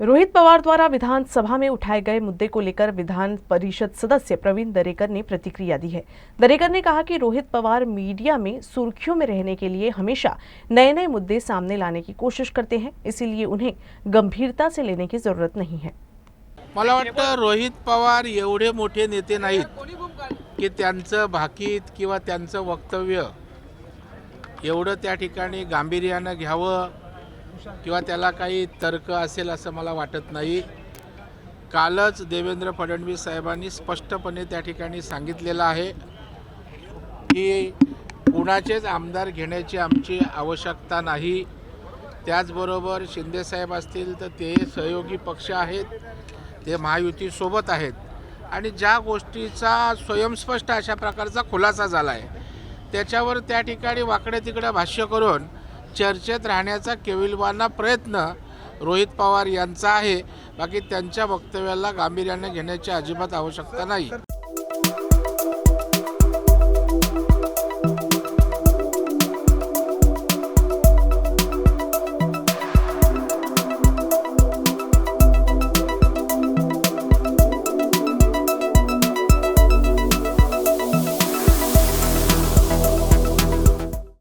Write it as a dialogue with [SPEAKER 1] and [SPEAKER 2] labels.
[SPEAKER 1] रोहित पवार द्वारा विधानसभा में उठाए गए मुद्दे को लेकर विधान परिषद सदस्य प्रवीण दरेकर ने प्रतिक्रिया दी है। दरेकर ने कहा कि रोहित पवार मीडिया में सुर्खियों में रहने के लिए हमेशा नए नए मुद्दे सामने लाने की कोशिश करते हैं, इसीलिए उन्हें गंभीरता से लेने की जरूरत नहीं है।
[SPEAKER 2] मला वाटतं रोहित पवार एवढे मोठे नेते नाहीत की त्यांचं भाकीत किंवा त्यांचं वक्तव्य एवढं त्या ठिकाणी गांभीर्यानं घ्यावं किंवा त्याला काही तर्क असेल असं मला वाटत नाही। कालच देवेंद्र फडणवीस साहेबांनी स्पष्टपणे त्या ठिकाणी सांगितलेलं आहे की कुणाचेच आमदार घेण्याची आमची आवश्यकता नाही। त्याचबरोबर शिंदे साहेब असतील तर ते सहयोगी पक्ष आहेत, ते महायुतीसोबत आहेत आणि ज्या गोष्टीचा स्वयंस्पष्ट अशा प्रकारचा खुलासा झाला आहे त्याच्यावर त्या ठिकाणी वाकडे तिकडे भाष्य करून चर्चेत राहण्याचा केविलवाना प्रयत्न रोहित पवार यांचा आहे। बाकी त्यांच्या वक्तव्याला गांभीर्याने घेण्याची अजिबात आवश्यकता नाही।